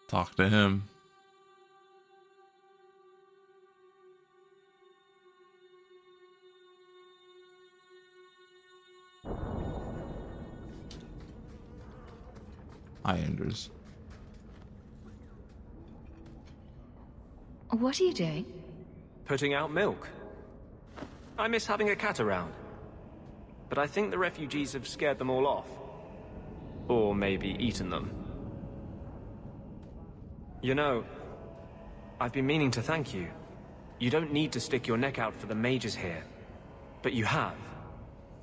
Talk to him. Hi, Anders. What are you doing? Putting out milk. I miss having a cat around. But I think the refugees have scared them all off. Or maybe eaten them. You know, I've been meaning to thank you. You don't need to stick your neck out for the mages here. But you have.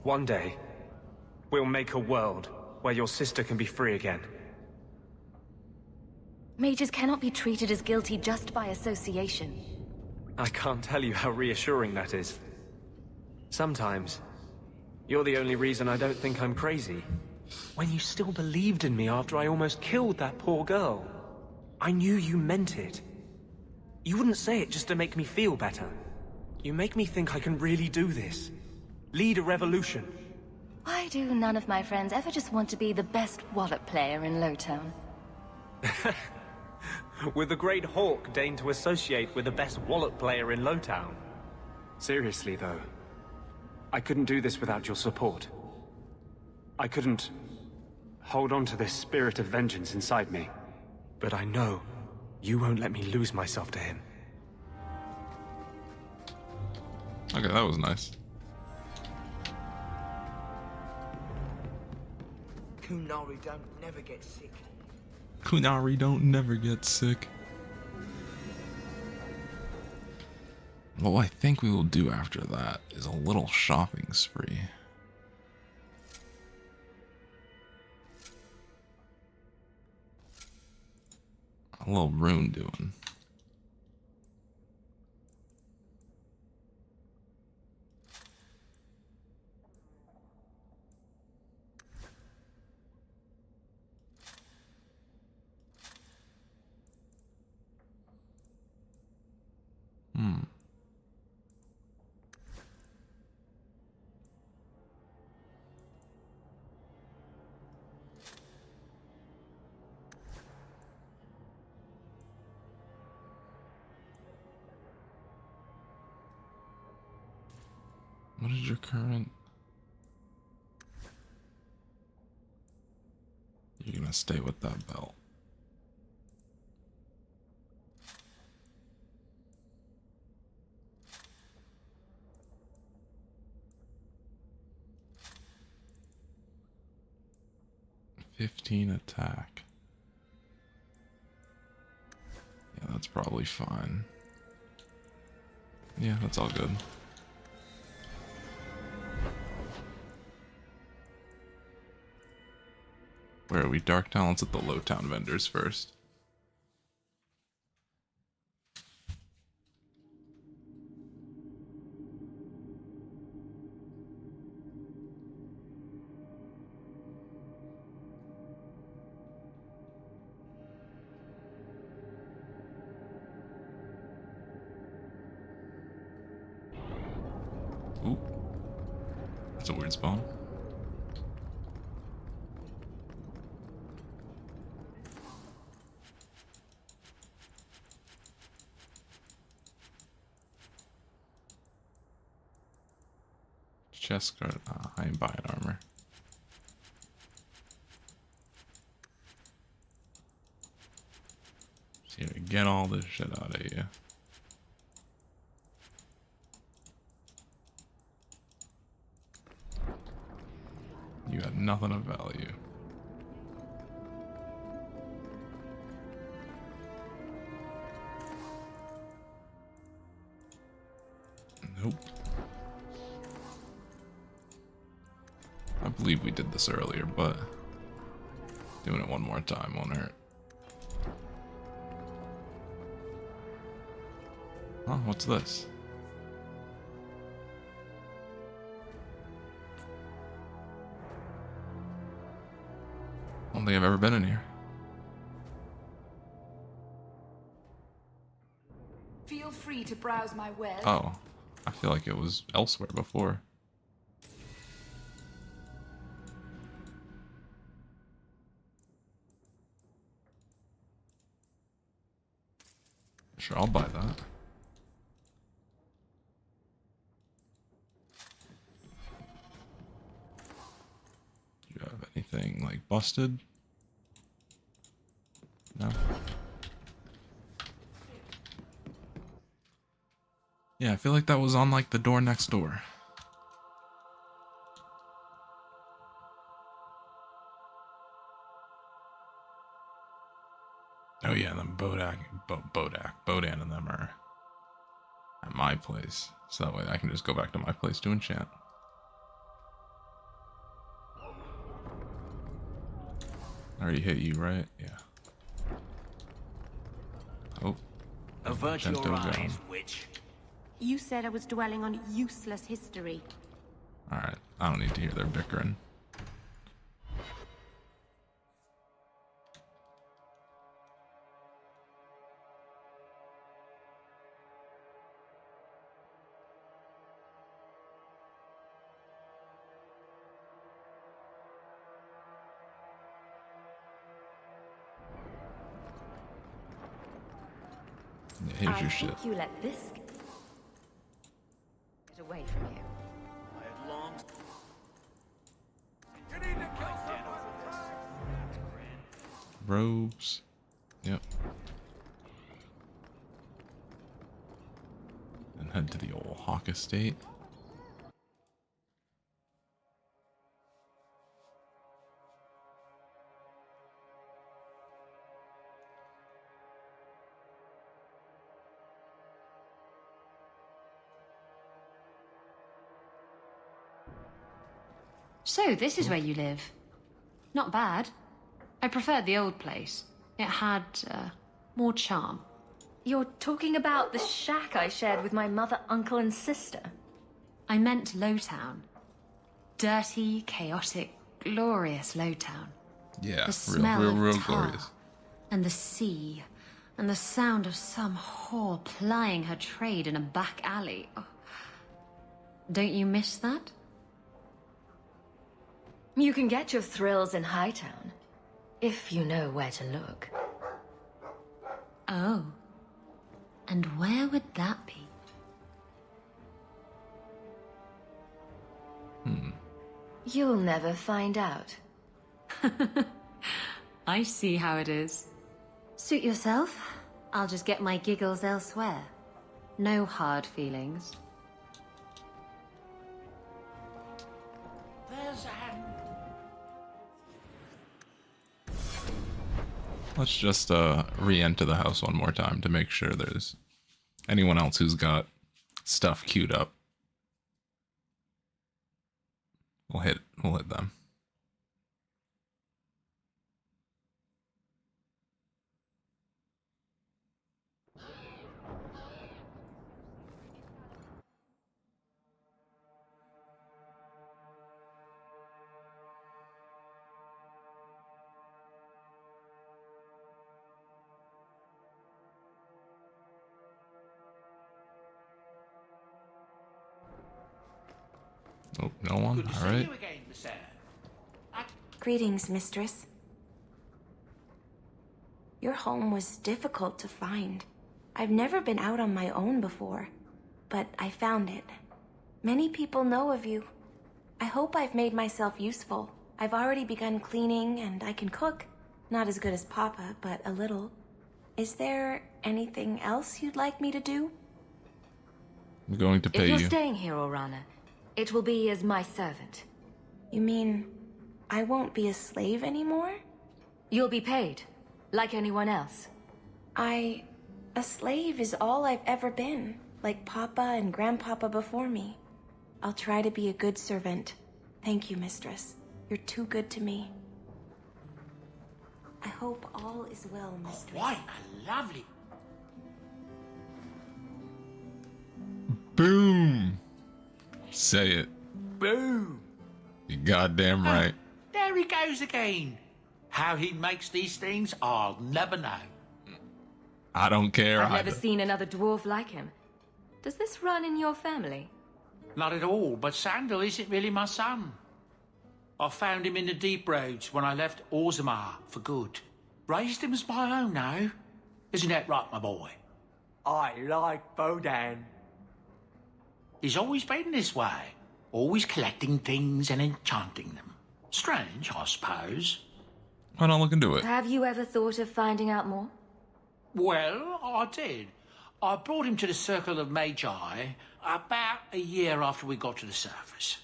One day, we'll make a world where your sister can be free again. Mages cannot be treated as guilty just by association. I can't tell you how reassuring that is. Sometimes, you're the only reason I don't think I'm crazy. When you still believed in me after I almost killed that poor girl, I knew you meant it. You wouldn't say it just to make me feel better. You make me think I can really do this. Lead a revolution. Why do none of my friends ever just want to be the best wallet player in Lowtown? With the great Hawk deigned to associate with the best wallet player in Lowtown. Seriously though, I couldn't do this without your support. I couldn't hold on to this spirit of vengeance inside me. But I know you won't let me lose myself to him. Okay, that was nice. Kunari don't never get sick. Kunari don't never get sick. What I think we will do after that is a little shopping spree. A little rune doing. What is your current? You're gonna stay with that belt. "15 attack." Yeah, that's probably fine. Yeah, that's all good. Where are we? Darktown? Let's hit the Lowtown vendors first. Ooh. That's a weird spawn. Chest guard. I ain't buying armor. So you get all this shit out of you. You got nothing of value. Nope. I believe we did this earlier, but doing it one more time won't hurt. Oh, what's this? I don't think I've ever been in here. Feel free to browse my wares. Oh, I feel like it was elsewhere before. Sure, I'll buy that. Do you have anything like busted? No. Yeah, I feel like that was on like the door next door. Oh yeah, and then Bodan and them are at my place. So that way I can just go back to my place to enchant. I already hit you, right? Yeah. Oh. Avert your Magento eyes, gone. witch. You said I was dwelling on useless history. Alright, I don't need to hear their bickering. Yeah, here's your shit. I think you let this get away from you. Robes. Yep. And head to the old Hawk Estate. So, this is where you live. Not bad. I preferred the old place. It had, more charm. You're talking about the shack I shared with my mother, uncle, and sister. I meant Lowtown. Dirty, chaotic, glorious Lowtown. Yeah, The smell real of tar, glorious. and the sea, and the sound of some whore plying her trade in a back alley. Oh. Don't you miss that? You can get your thrills in Hightown, if you know where to look. Oh. And where would that be? You'll never find out. I see how it is. Suit yourself. I'll just get my giggles elsewhere. No hard feelings. There's Let's just re-enter the house one more time to make sure there's anyone else who's got stuff queued up. We'll hit them. Oh, no one? good to see Alright. you again, Miss Anne. Greetings, mistress. Your home was difficult to find. I've never been out on my own before, but I found it. Many people know of you. I hope I've made myself useful. I've already begun cleaning and I can cook. Not as good as Papa, but a little. Is there anything else you'd like me to do? I'm going to If pay you're you. staying here, Orana, it will be as my servant. You mean I won't be a slave anymore? You'll be paid, like anyone else. A slave is all I've ever been, like Papa and Grandpapa before me. I'll try to be a good servant. Thank you, mistress. You're too good to me. I hope all is well, mistress. Quite a lovely... Boom! Say it. Boom! You goddamn right. There he goes again. How he makes these things, I'll never know. I don't care. I've never either. seen another dwarf like him. Does this run in your family? Not at all, but Sandal isn't really my son. I found him in the deep roads when I left Orzammar for good. Raised him as my own now. Isn't that right, my boy? I like Bodan. He's always been this way. Always collecting things and enchanting them. Strange, I suppose. Why not look into it? Have you ever thought of finding out more? Well, I did. I brought him to the Circle of Magi about a year after we got to the surface.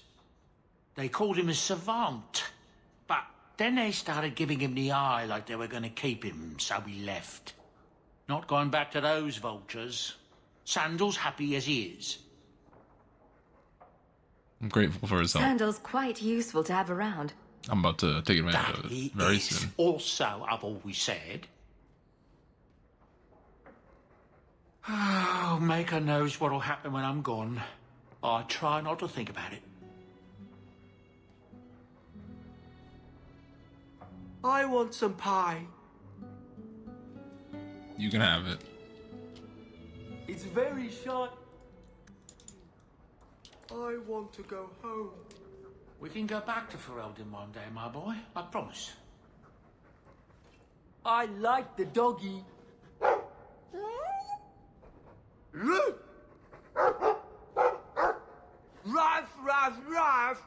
They called him a savant, but then they started giving him the eye like they were going to keep him, so we left. Not going back to those vultures. Sandal's happy as he is. I'm grateful for his help. Sandal's quite useful to have around. I'm about to take advantage That of he it very is. soon. Also, I've always said. Oh, Maker knows what'll happen when I'm gone. I try not to think about it. I want some pie. You can have it. It's very short. I want to go home. We can go back to Ferelden one day, my boy. I promise. I like the doggy. Ruff, ruff, ruff.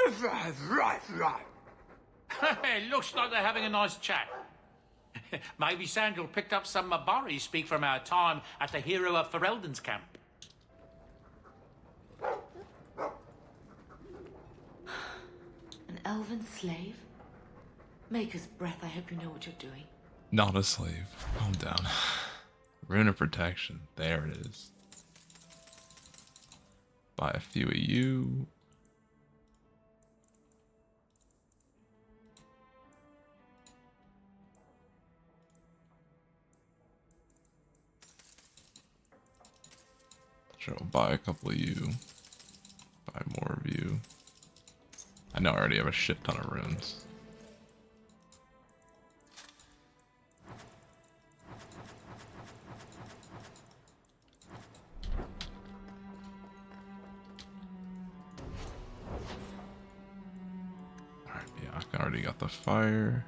Ruff, ruff, ruff, ruff. It looks like they're having a nice chat. Maybe Sandal picked up some Mabari speak from our time at the Hero of Ferelden's camp. An elven slave? Maker's breath, I hope you know what you're doing. Not a slave. Calm down. Rune of protection. There it is. Buy a few of you. Sure, I'll buy a couple of you. Buy more of you. I know I already have a shit ton of runes. Alright, yeah, I already got the fire.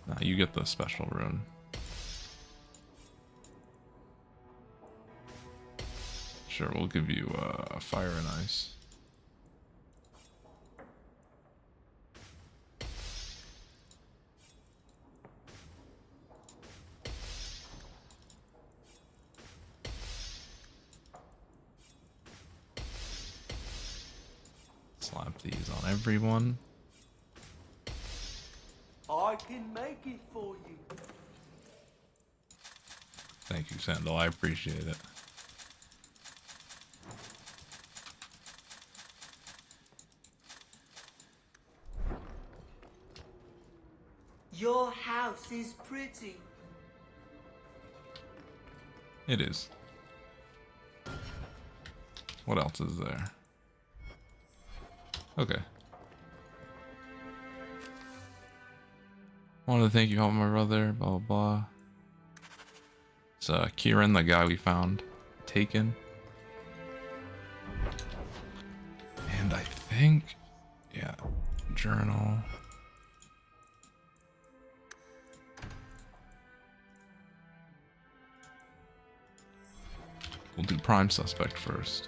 Now you get the special rune. Sure, we'll give you fire and ice. Slap these on everyone. I can make it for you. Thank you, Sandal. I appreciate it. Your house is pretty. It is. What else is there? Okay. Wanted to thank you, help my brother, blah blah blah. It's Kieran, the guy we found, taken. And I think, yeah, journal. We'll do prime suspect first.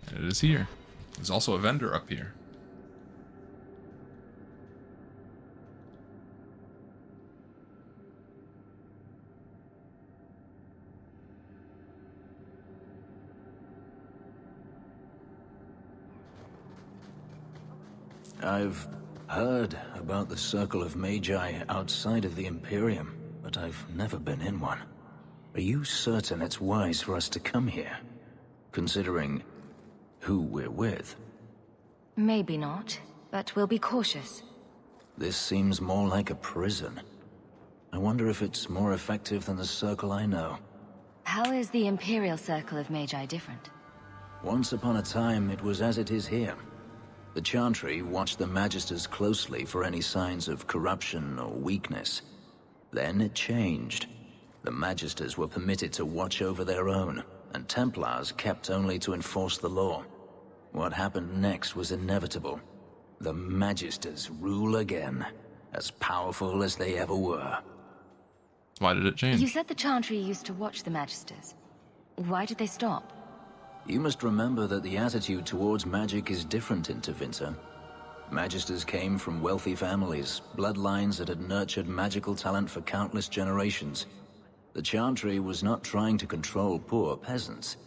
And it is here. There's also a vendor up here. I've heard about the Circle of Magi outside of the Imperium, but I've never been in one. Are you certain it's wise for us to come here, considering who we're with? Maybe not, but we'll be cautious. This seems more like a prison. I wonder if it's more effective than the Circle I know. How is the Imperial Circle of Magi different? Once upon a time, it was as it is here. The Chantry watched the Magisters closely for any signs of corruption or weakness. Then it changed. The Magisters were permitted to watch over their own, and Templars kept only to enforce the law. What happened next was inevitable. The Magisters rule again, as powerful as they ever were. Why did it change? You said the Chantry used to watch the Magisters. Why did they stop? You must remember that the attitude towards magic is different in Tevinter. Magisters came from wealthy families, bloodlines that had nurtured magical talent for countless generations. The Chantry was not trying to control poor peasants,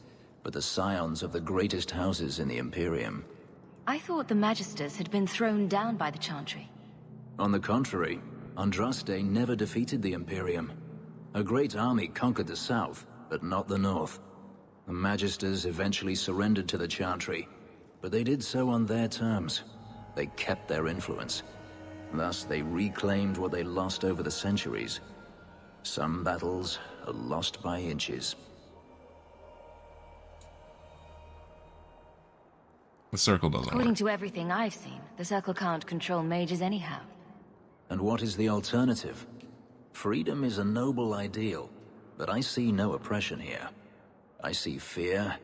but the scions of the greatest houses in the Imperium. I thought the Magisters had been thrown down by the Chantry. On the contrary, Andraste never defeated the Imperium. A great army conquered the south, but not the north. The Magisters eventually surrendered to the Chantry, but they did so on their terms. They kept their influence. Thus, they reclaimed what they lost over the centuries. Some battles are lost by inches. The circle doesn't According work. to everything I've seen, the Circle can't control mages anyhow. And what is the alternative? Freedom is a noble ideal, but I see no oppression here. I see fear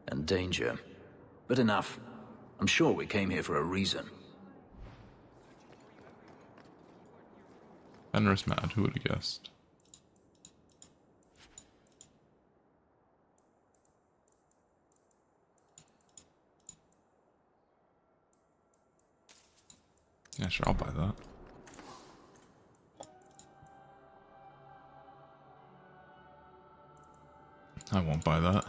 and danger. But enough. I'm sure we came here for a reason. Fenris mad, who would have guessed? Yeah, sure, I'll buy that. I won't buy that.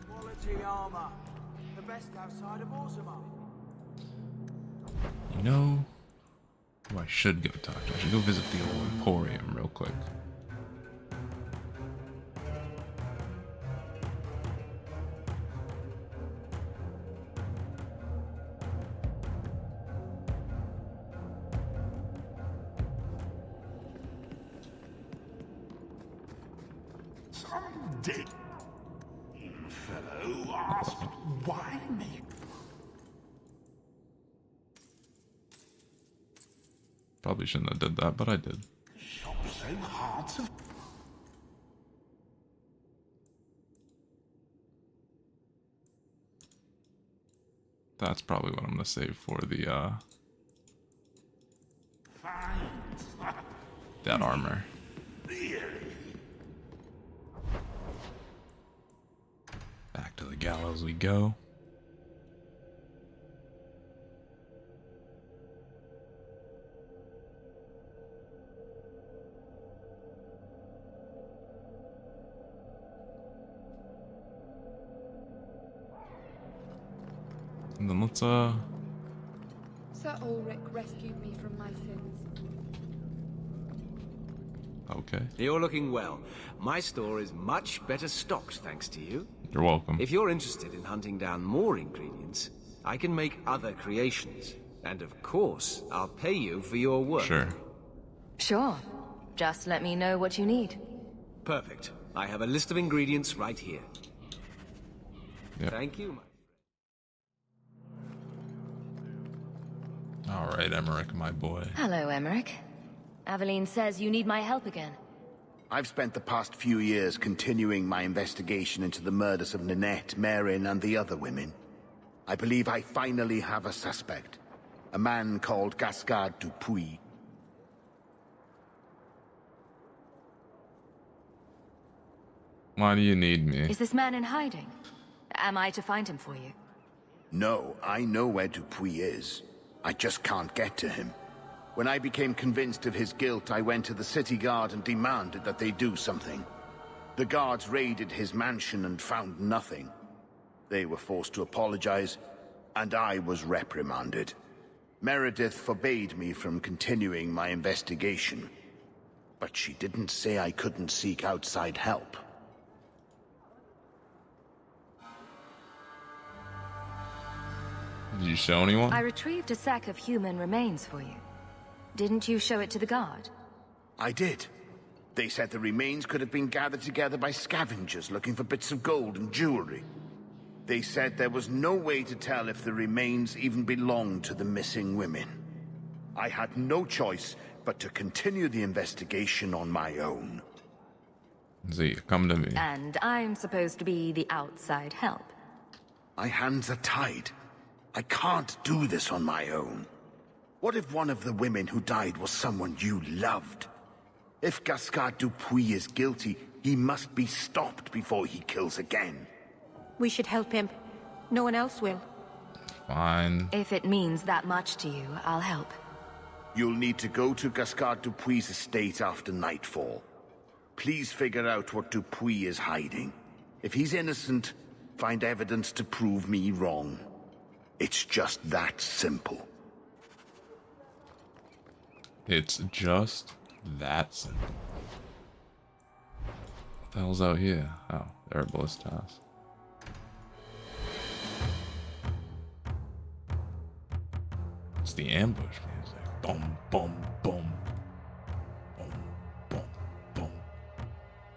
Quality armor. The best outside of Orzammar. You know who I should go talk to? I should go visit the old Emporium real quick. Someday, fellow asked, why me? Probably shouldn't have did that, but I did. Shop so hard to... That's probably what I'm gonna save for the that armor. Back to the gallows we go. And then let's Sir Ulrich rescued me from my sins. okay. You're looking well. My store is much better stocked thanks to you. You're welcome. If you're interested in hunting down more ingredients, I can make other creations. And of course, I'll pay you for your work. Sure. Sure. Just let me know what you need. Perfect. I have a list of ingredients right here. Yep. Thank you. Alright, Emmerich, my boy. Hello, Emmerich. Aveline says you need my help again. I've spent the past few years continuing my investigation into the murders of Nanette, Marin, and the other women. I believe I finally have a suspect. A man called Gascard Dupuis. Why do you need me? Is this man in hiding? Am I to find him for you? No, I know where Dupuis is. I just can't get to him. When I became convinced of his guilt, I went to the city guard and demanded that they do something. The guards raided his mansion and found nothing. They were forced to apologize, and I was reprimanded. Meredith forbade me from continuing my investigation. But she didn't say I couldn't seek outside help. Did you show anyone? I retrieved a sack of human remains for you. Didn't you show it to the guard? I did. They said the remains could have been gathered together by scavengers looking for bits of gold and jewelry. They said there was no way to tell if the remains even belonged to the missing women. I had no choice but to continue the investigation on my own. Z, come to me. And I'm supposed to be the outside help. My hands are tied. I can't do this on my own. What if one of the women who died was someone you loved? If Gascard Dupuis is guilty, he must be stopped before he kills again. We should help him. No one else will. Fine. If it means that much to you, I'll help. You'll need to go to Gascard Dupuis' estate after nightfall. Please figure out what Dupuis is hiding. If he's innocent, find evidence to prove me wrong. It's just that simple. It's just that simple. What the hell's out here? Oh, there are ballistas. It's the ambush music. Boom, boom, boom. Boom, boom, boom.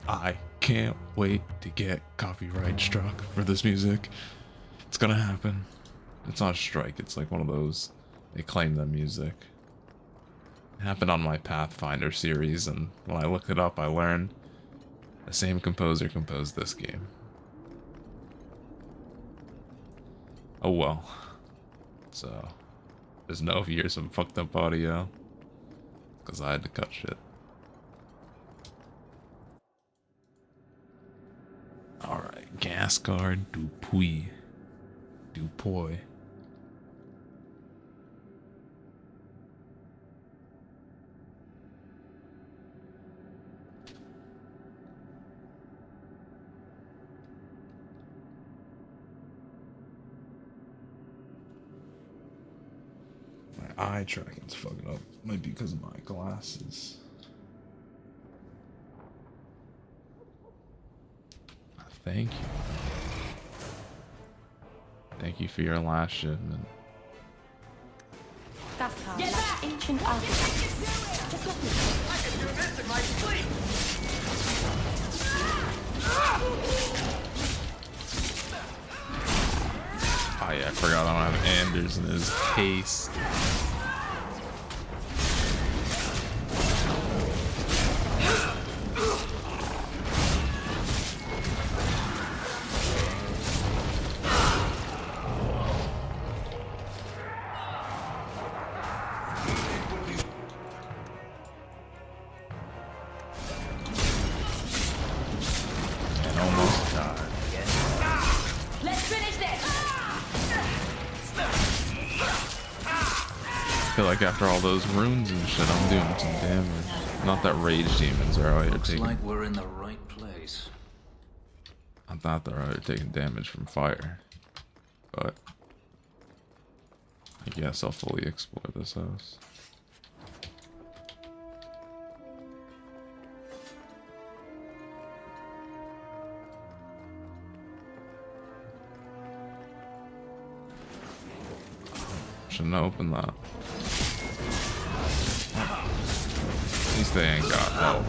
I can't wait to get copyright struck for this music. It's gonna happen. It's not a strike, it's like one of those, they claim the music. It happened on my Pathfinder series, and when I looked it up, I learned the same composer composed this game. Oh well. So, there's no if you hear some fucked up audio, because I had to cut shit. Alright, Gascard Dupuis. Dupuis. My eye tracking's fucking up. Might be because of my glasses. Thank you. Thank you for your last shipment. Gascard, like ancient architects. Just let me know. I can do this in my sleep! Oh yeah, I forgot I don't have Anders in his case. And almost died. Let's finish this! I feel like after all those runes and shit, I'm doing some damage. Not that rage demons are out here Looks taking. like we're in the right place. I thought they're out here taking damage from fire, but I guess I'll fully explore this house. Shouldn't open that. At least they ain't got help.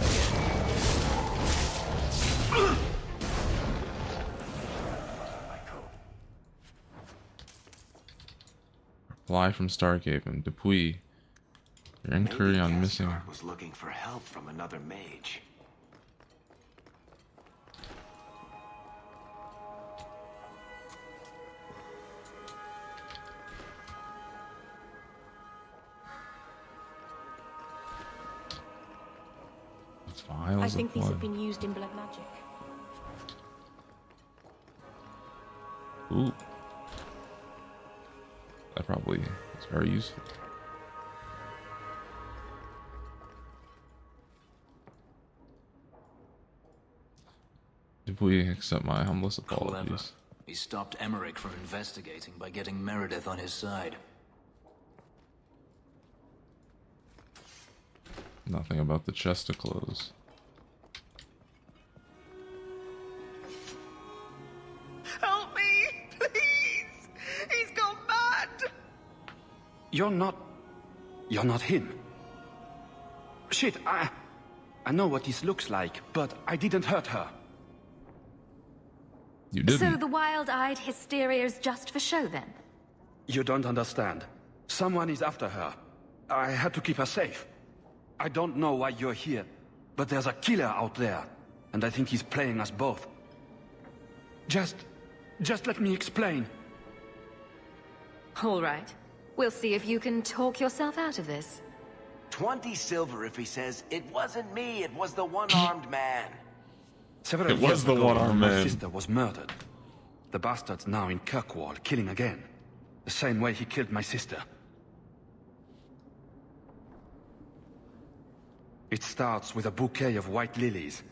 Reply from Starkhaven. Dupuis. Your inquiry on missing. Was looking for help from another mage. I think these have been used in blood magic. Ooh. That probably is very useful. Did we accept my humblest apologies? Clever. He stopped Emmerich from investigating by getting Meredith on his side. Nothing about the chest of clothes. Help me, please! He's gone mad! You're not him. Shit, I know what this looks like, but I didn't hurt her. You didn't. So the wild-eyed hysteria is just for show, then? You don't understand. Someone is after her. I had to keep her safe. I don't know why you're here, but there's a killer out there, and I think he's playing us both. Just let me explain. All right. We'll see if you can talk yourself out of this. 20 silver if he says, "It wasn't me, it was the one-armed man." Several It was years the ago, one-armed my man. sister was murdered. The bastard's now in Kirkwall, killing again. The same way he killed my sister. It starts with a bouquet of white lilies.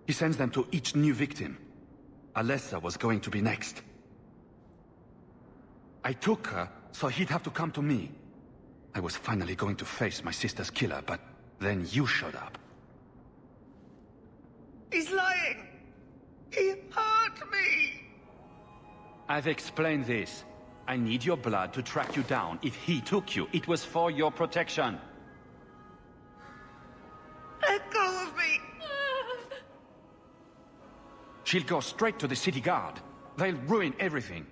He sends them to each new victim. Alessa was going to be next. I took her, so he'd have to come to me. I was finally going to face my sister's killer, but then you showed up. He's lying! He hurt me! I've explained this. I need your blood to track you down. If he took you, it was for your protection. Let go of me! She'll go straight to the city guard. They'll ruin everything.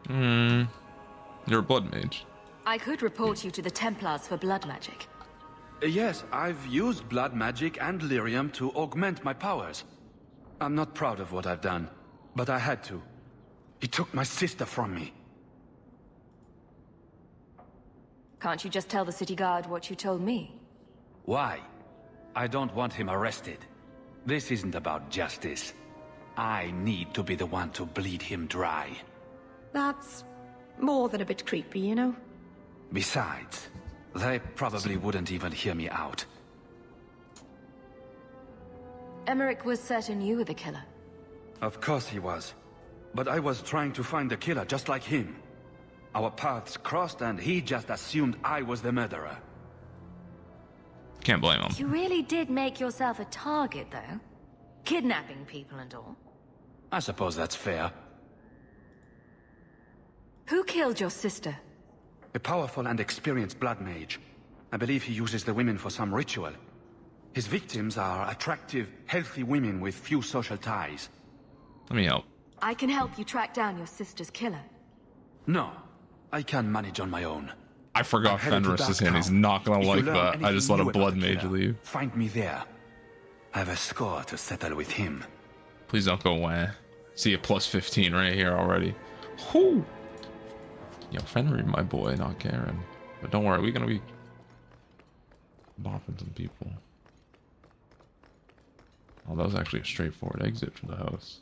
You're a blood mage. I could report you to the Templars for blood magic. Yes, I've used blood magic and lyrium to augment my powers. I'm not proud of what I've done, but I had to. He took my sister from me. Can't you just tell the city guard what you told me? Why? I don't want him arrested. This isn't about justice. I need to be the one to bleed him dry. That's more than a bit creepy, you know? Besides, they probably wouldn't even hear me out. Emmerich was certain you were the killer. Of course he was. But I was trying to find the killer just like him. Our paths crossed and he just assumed I was the murderer. Can't blame him. You really did make yourself a target, though. Kidnapping people and all. I suppose that's fair. Who killed your sister? A powerful and experienced blood mage. I believe he uses the women for some ritual. His victims are attractive, healthy women with few social ties. Let me help. I can help you track down your sister's killer. No, I can manage on my own. I forgot Fenris is in. He's not gonna like that. I just let a blood mage leave. Find me there. I have a score to settle with him. Please don't go away. See a plus 15 right here already. Whoo! Yo, Fenrir, my boy, not caring. But don't worry, we're gonna be bopping some people. Oh, that was actually a straightforward exit from the house.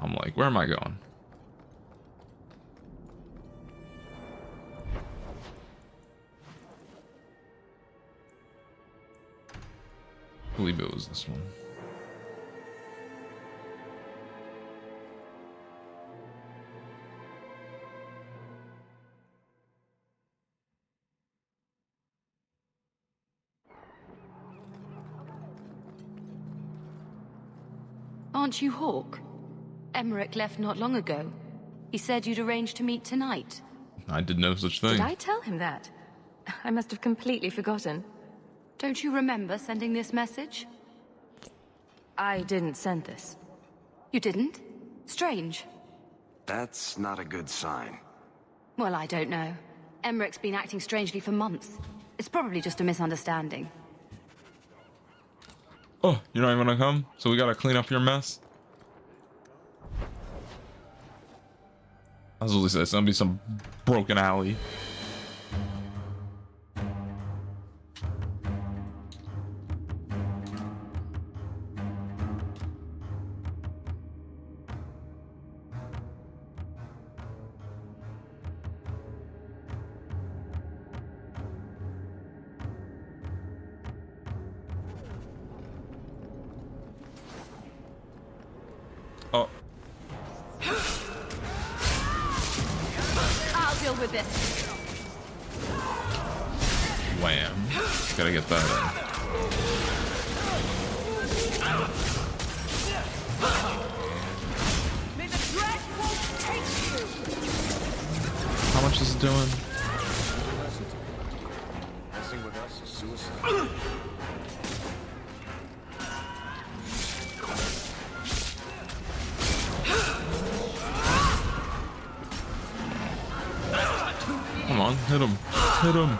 I'm like, where am I going? I believe it was this one. Aren't you Hawk? Emmerich left not long ago. He said you'd arranged to meet tonight. I did no such thing. Did I tell him that? I must have completely forgotten. Don't you remember sending this message? I didn't send this. You didn't? Strange. That's not a good sign. Well, I don't know. Emmerich's been acting strangely for months. It's probably just a misunderstanding. Oh, you're not even gonna come? So we gotta clean up your mess? That's what he said. It's gonna be some broken alley. Oh. with this. Wham. Gotta get that in. How much is it doing? Messing with us is suicide. Come on, hit him. Hit him.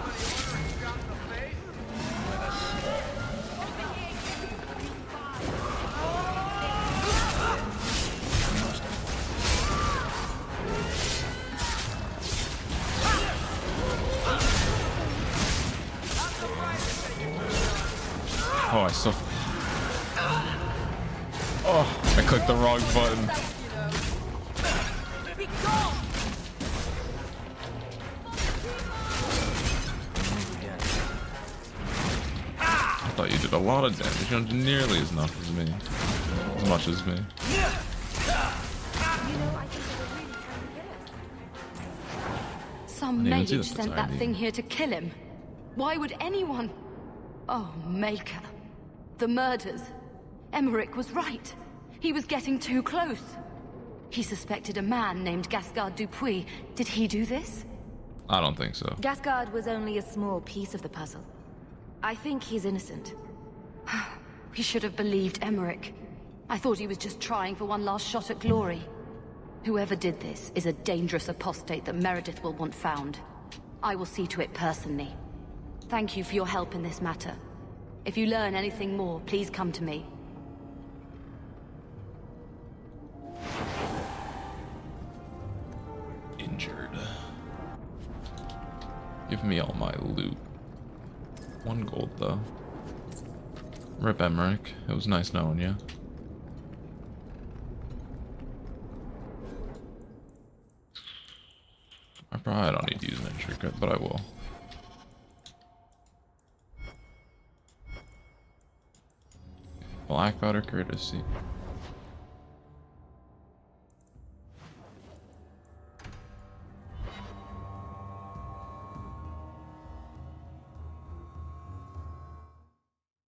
Oh, I still... Oh, I clicked the wrong button. I thought you did a lot of damage. You don't do nearly as enough as me. As much as me. Some mage sent that thing here to kill him. Why would anyone... Oh, Maker. The murders. Emmerich was right. He was getting too close. He suspected a man named Gascard Dupuis. Did he do this? I don't think so. Gascard was only a small piece of the puzzle. I think he's innocent. We should have believed Emmerich. I thought he was just trying for one last shot at glory. Whoever did this is a dangerous apostate that Meredith will want found. I will see to it personally. Thank you for your help in this matter. If you learn anything more, please come to me. Injured. Give me all my loot. 1 gold though. Rip Emmerich. It was nice knowing you. I probably don't need to use an intricate, but I will. Black powder courtesy.